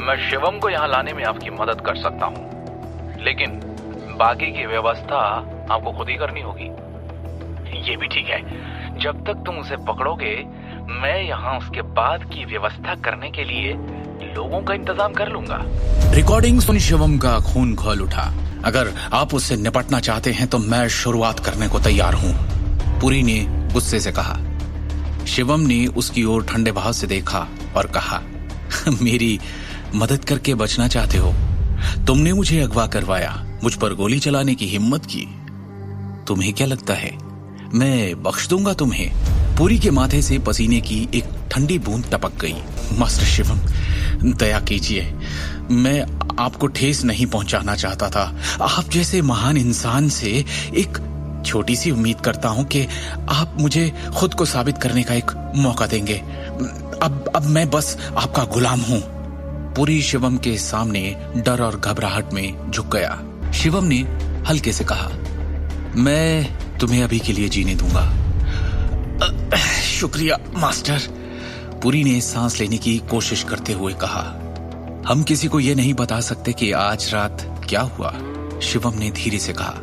मैं शिवम को यहाँ लाने में आपकी मदद कर सकता हूँ, लेकिन बाकी की व्यवस्था आपको खुद ही करनी होगी। ये भी ठीक है, जब तक तुम उसे पकड़ोगे मैं यहाँ उसके बाद की व्यवस्था करने के लिए लोगों का इंतजाम कर लूंगा। रिकॉर्डिंग सुन शिवम का खून खौल उठा। अगर आप उससे निपटना चाहते हैं तो मैं शुरुआत करने को तैयार हूँ, पुरी ने गुस्से से कहा। शिवम ने उसकी ओर ठंडे भाव से देखा और कहा, मेरी मदद करके बचना चाहते हो? तुमने मुझे अगवा करवाया, मुझ पर गोली चलाने की हिम्मत की। तुम्हें क्या लगता है मैं बख्श दूंगा तुम्हें? पुरी के माथे से पसीने की एक ठंडी बूंद टपक गई। मास्टर शिवम, दया कीजिए, मैं आपको ठेस नहीं पहुंचाना चाहता था। आप जैसे महान इंसान से एक छोटी सी उम्मीद करता हूं कि आप मुझे खुद को साबित करने का एक मौका देंगे। अब मैं बस आपका गुलाम हूं। पुरी शिवम के सामने डर और घबराहट में झुक गया। शिवम ने हल्के से कहा, मैं तुम्हें अभी के लिए जीने दूंगा। शुक्रिया मास्टर, पुरी ने सांस लेने की कोशिश करते हुए कहा। हम किसी को यह नहीं बता सकते कि आज रात क्या हुआ, शिवम ने धीरे से कहा।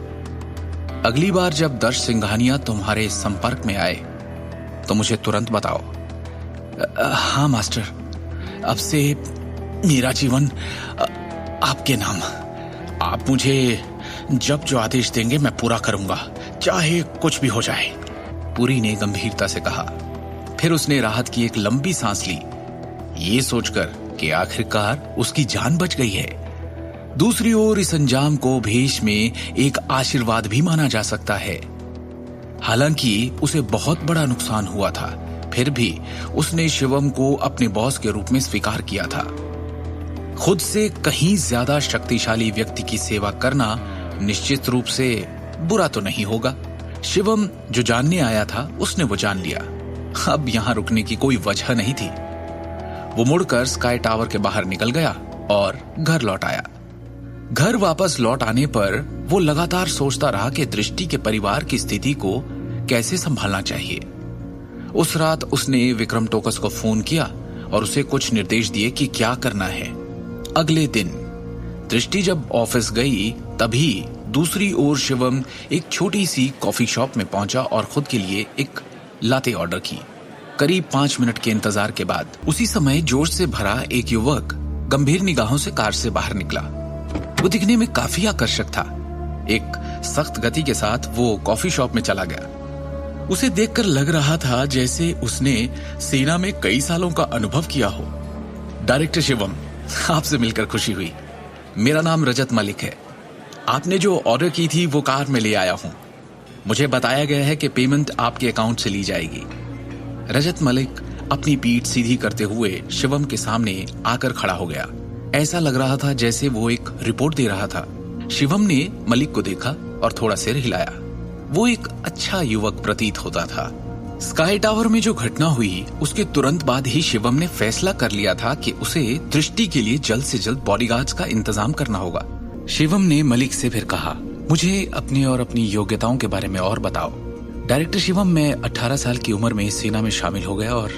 अगली बार जब दर्श सिंघानिया तुम्हारे संपर्क में आए तो मुझे तुरंत बताओ। हाँ मास्टर, अब से मेरा जीवन आपके नाम। आप मुझे जब जो आदेश देंगे मैं पूरा करूंगा, चाहे कुछ भी हो जाए, पुरी ने गंभीरता से कहा। फिर उसने राहत की एक लंबी सांस ली, ये सोचकर कि आखिरकार उसकी जान बच गई है। दूसरी ओर इस अंजाम को भेष में एक आशीर्वाद भी माना जा सकता है। हालांकि उसे बहुत बड़ा नुकसान हुआ था, फिर भी उसने शिवम को अपने बॉस के रूप में स्वीकार किया था। खुद से कहीं ज्यादा शक्तिशाली व्यक्ति की सेवा करना निश्चित रूप से बुरा तो नहीं होगा। शिवम जो जानने आया था उसने वो जान लिया। अब यहां रुकने की कोई वजह नहीं थी। वो मुड़कर स्काई टावर के बाहर निकल गया और घर लौट आया। घर वापस लौट आने पर वो लगातार सोचता रहा कि दृष्टि के परिवार की स्थिति को कैसे संभालना चाहिए। उस रात उसने विक्रम टोकस को फोन किया और उसे कुछ निर्देश दिए कि क्या करना है। अगले दिन दृष्टि जब ऑफिस गई तभी दूसरी ओर शिवम एक छोटी सी कॉफी शॉप में पहुंचा और खुद के लिए एक लाते ऑर्डर की। करीब 5 मिनट के इंतजार के बाद उसी समय जोश से भरा एक युवक गंभीर निगाहों से कार से बाहर निकला। वो दिखने में काफी आकर्षक था। एक सख्त गति के साथ वो कॉफी शॉप में चला गया। उसे देखकर लग रहा था जैसे उसने सेना में कई सालों का अनुभव किया हो। डायरेक्टर शिवम, आपसे मिलकर खुशी हुई। मेरा नाम रजत मलिक है। आपने जो ऑर्डर की थी वो कार में ले आया हूं। मुझे बताया गया है कि पेमेंट आपके अकाउंट से ली जाएगी। रजत मलिक अपनी पीठ सीधी करते हुए शिवम के सामने आकर खड़ा हो गया। ऐसा लग रहा था जैसे वो एक रिपोर्ट दे रहा था। शिवम ने मलिक को देखा और थोड़ा सिर हिलाया। वो एक अच्छा युवक प्रतीत होता था। स्काई टावर में जो घटना हुई उसके तुरंत बाद ही शिवम ने फैसला कर लिया था कि उसे दृष्टि के लिए जल्द से जल्द बॉडीगार्ड्स का इंतजाम करना होगा। शिवम ने मलिक से फिर कहा, मुझे अपनी और अपनी योग्यताओं के बारे में और बताओ। डायरेक्टर शिवम, मैं 18 साल की उम्र में सेना में शामिल हो गया और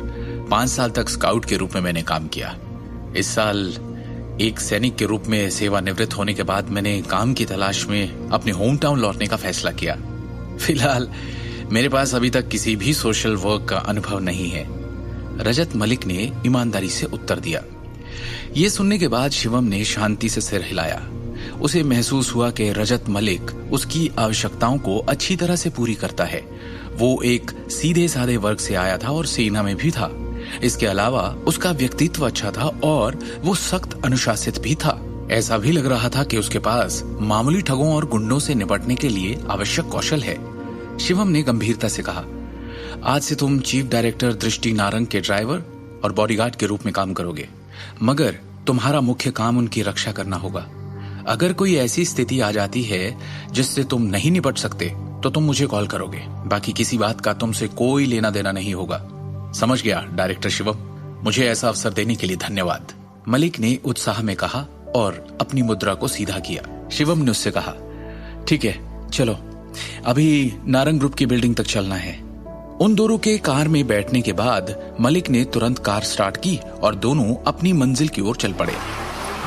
5 साल तक स्काउट के रूप में मैंने काम किया। इस साल एक सैनिक के रूप में सेवानिवृत्त होने के बाद मैंने काम की तलाश में अपने होम टाउन लौटने का फैसला किया। फिलहाल मेरे पास अभी तक किसी भी सोशल वर्क का अनुभव नहीं है, रजत मलिक ने ईमानदारी से उत्तर दिया। ये सुनने के बाद शिवम ने शांति से सिर हिलाया। उसे महसूस हुआ कि रजत मलिक उसकी आवश्यकताओं को अच्छी तरह से पूरी करता है। वो एक सीधे साधे वर्ग से आया था और सेना में भी था। इसके अलावा उसका व्यक्तित्व अच्छा था और वो सख्त अनुशासित भी था। ऐसा भी लग रहा था कि उसके पास मामूली ठगों और गुंडों से निपटने के लिए आवश्यक कौशल है। शिवम ने गंभीरता से कहा, आज से तुम चीफ डायरेक्टर दृष्टि नारंग के ड्राइवर और बॉडीगार्ड के रूप में काम करोगे, मगर तुम्हारा मुख्य काम उनकी रक्षा करना होगा। अगर कोई ऐसी स्थिति आ जाती है जिससे तुम नहीं निपट सकते तो तुम मुझे कॉल करोगे। बाकी किसी बात का तुमसे कोई लेना देना नहीं होगा। समझ गया डायरेक्टर शिवम, मुझे ऐसा अवसर देने के लिए धन्यवाद, मलिक ने उत्साह में कहा और अपनी मुद्रा को सीधा किया। शिवम ने उससे कहा, ठीक है चलो, अभी नारंग ग्रुप की बिल्डिंग तक चलना है। उन दोनों के कार में बैठने के बाद मलिक ने तुरंत कार स्टार्ट की और दोनों अपनी मंजिल की ओर चल पड़े।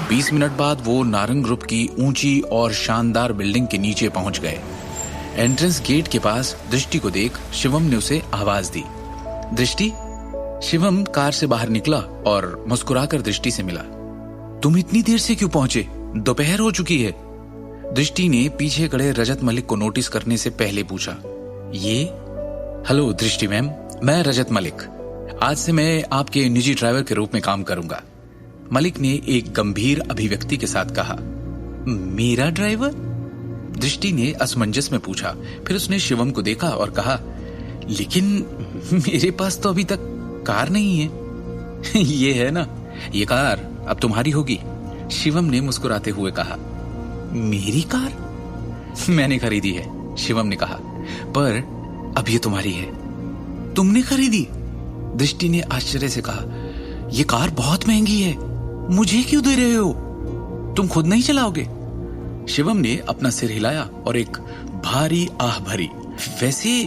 20 मिनट बाद वो नारंग ग्रुप की ऊंची और शानदार बिल्डिंग के नीचे पहुंच गए। एंट्रेंस गेट के पास दृष्टि को देख शिवम ने उसे आवाज दी, दृष्टि। शिवम कार से बाहर निकला और मुस्कुराकर दृष्टि से मिला। तुम इतनी देर से क्यों पहुंचे? दोपहर हो चुकी है। दृष्टि ने पीछे खड़े रजत मलिक को नोटिस करने से पहले पूछा। ये? हेलो दृष्टि मैम, मैं रजत मलिक। आज से मैं आपके निजी ड्राइवर के रूप में काम करूंगा। मलिक ने एक गंभीर अभिव्यक्ति के साथ कहा। मेरा ड्राइवर? दृष्टि ने असमंजस में पूछा। फिर उसने शिवम को देखा और कहा, लेकिन मेरे पास तो अभी तक कार नहीं है। ये है ना, ये कार अब तुम्हारी होगी। शिवम ने मुस्कुराते हुए कहा। मेरी कार? मैंने खरीदी है, शिवम ने कहा, पर अब ये तुम्हारी है। तुमने खरीदी? दृष्टि ने आश्चर्य से कहा। ये कार बहुत महंगी है, मुझे क्यों दे रहे हो? तुम खुद नहीं चलाओगे? शिवम ने अपना सिर हिलाया और एक भारी आह भरी। वैसे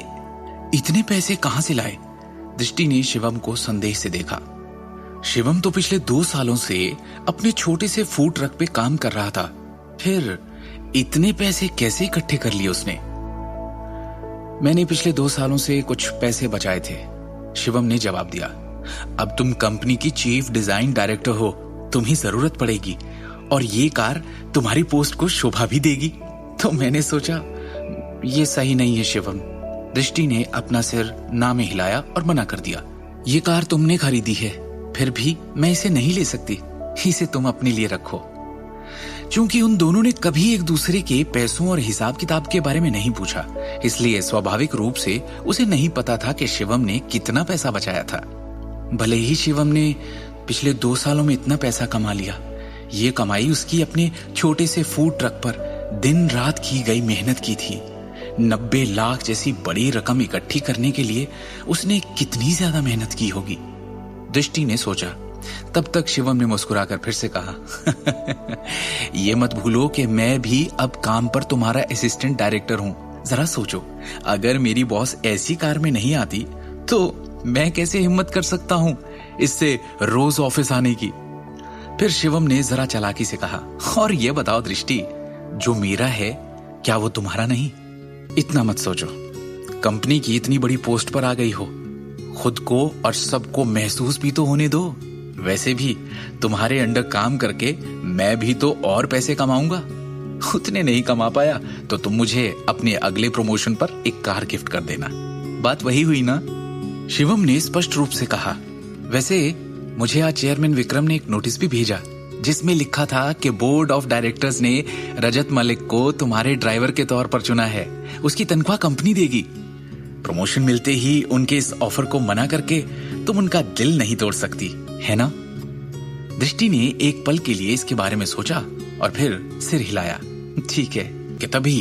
इतने पैसे कहां से लाए? दृष्टि ने शिवम को संदेह से देखा। शिवम तो पिछले 2 सालों से अपने छोटे से फूड ट्रक पे काम कर रहा था, फिर इतने पैसे कैसे इकट्ठे कर लिए उसने? मैंने पिछले 2 सालों से कुछ पैसे बचाए थे, शिवम ने जवाब दिया। अब तुम कंपनी की चीफ डिजाइन डायरेक्टर हो, तुम्हें जरूरत पड़ेगी और ये कार तुम्हारी पोस्ट को शोभा भी देगी। तो मैंने सोचा ये सही नहीं है शिवम। दृष्टि ने अपना सिर ना में हिलाया और मना कर दिया। ये कार तुमने खरीदी है, फिर भी मैं इसे नहीं ले सकती, इसे तुम अपने लिए रखो। चूंकि उन दोनों ने कभी एक दूसरे के पैसों और हिसाब किताब के बारे में नहीं पूछा, इसलिए स्वाभाविक रूप से उसे नहीं पता था कि शिवम ने कितना पैसा बचाया था। भले ही शिवम ने पिछले 2 सालों में इतना पैसा कमा लिया, ये कमाई उसकी अपने छोटे से फूड ट्रक पर दिन रात की गई मेहनत की थी। 90 लाख जैसी बड़ी रकम इकट्ठी करने के लिए उसने कितनी ज्यादा मेहनत की होगी, दृष्टि ने सोचा। तब तक शिवम ने मुस्कुराकर फिर से कहा, ये मत भूलो कि मैं भी अब काम पर तुम्हारा असिस्टेंट डायरेक्टर हूं। जरा सोचो, अगर मेरी बॉस ऐसी कार में नहीं आती तो मैं कैसे हिम्मत कर सकता हूं इससे रोज ऑफिस आने की। फिर शिवम ने जरा चालाकी से कहा, और ये बताओ दृष्टि, जो मेरा है क्या वो तुम्हारा नहीं? इतना मत सोचो, कंपनी की इतनी बड़ी पोस्ट पर आ गई हो, खुद को और सबको महसूस भी तो होने दो। वैसे भी तुम्हारे अंडर काम करके मैं भी तो और पैसे कमाऊंगा। उतने नहीं कमा पाया तो तुम मुझे अपने अगले प्रमोशन पर एक कार गिफ्ट कर देना। बात वही हुई ना? शिवम ने स्पष्ट रूप से कहा। वैसे मुझे आज चेयरमैन विक्रम ने एक नोटिस भी भेजा जिसमें लिखा था कि बोर्ड ऑफ डायरेक्टर्स ने रजत मलिक को तुम्हारे ड्राइवर के तौर पर चुना है। उसकी तनख्वाह कंपनी देगी। प्रमोशन मिलते ही उनके इस ऑफर को मना करके तुम उनका दिल नहीं तोड़ सकती, है ना? दृष्टि ने एक पल के लिए इसके बारे में सोचा और फिर सिर हिलाया। ठीक है। कि तभी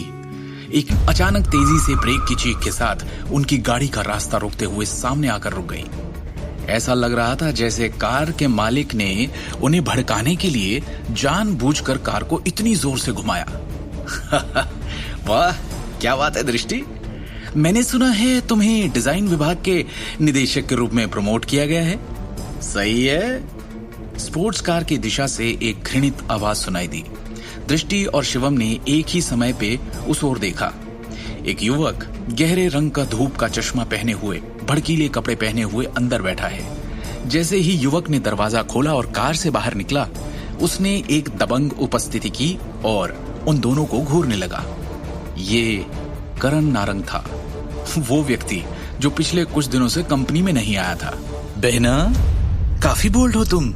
एक अचानक तेजी से ब्रेक की चीख के साथ उनकी गाड़ी का रास्ता रोकते हुए सामने आकर रुक गई। ऐसा लग रहा था जैसे कार के मालिक ने उन्हें भड़काने के लिए जानबूझकर कार को इतनी जोर से घुमाया। वाह, क्या बात है दृष्टि, मैंने सुना है तुम्हें डिजाइन विभाग के निदेशक के रूप में प्रमोट किया गया है। सही है। स्पोर्ट्स कार की दिशा से एक घृणित आवाज सुनाई दी। दृष्टि और शिवम ने एक ही समय पे उस ओर देखा। एक युवक गहरे रंग का धूप का चश्मा पहने हुए, भड़कीले कपड़े पहने हुए अंदर बैठा है। जैसे ही युवक ने दरवाजा खोला और कार से बाहर निकला, उसने एक दबंग उपस्थिति की और उन दोनों को घूरने लगा। ये करण नारंग था, वो व्यक्ति जो पिछले कुछ दिनों से कंपनी में नहीं आया था। बहना, काफी बोल्ड हो तुम।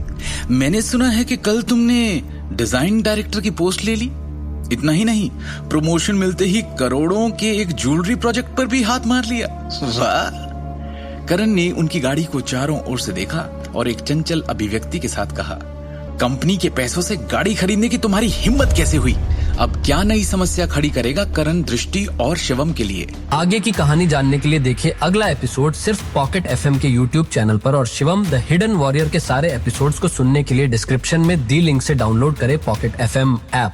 मैंने सुना है कि कल तुमने डिजाइन डायरेक्टर की पोस्ट ले ली। इतना ही नहीं, प्रमोशन मिलते ही करोड़ों के एक ज्वेलरी प्रोजेक्ट पर भी हाथ मार लिया। वाह। करण ने उनकी गाड़ी को चारों ओर से देखा और एक चंचल अभिव्यक्ति के साथ कहा, कंपनी के पैसों से गाड़ी खरीदने की तुम्हारी हिम्मत कैसे हुई? अब क्या नई समस्या खड़ी करेगा करण दृष्टि और शिवम के लिए? आगे की कहानी जानने के लिए देखिए अगला एपिसोड सिर्फ पॉकेट एफएम के यूट्यूब चैनल पर, और शिवम द हिडन वॉरियर के सारे एपिसोड्स को सुनने के लिए डिस्क्रिप्शन में दी लिंक से डाउनलोड करें पॉकेट एफएम ऐप।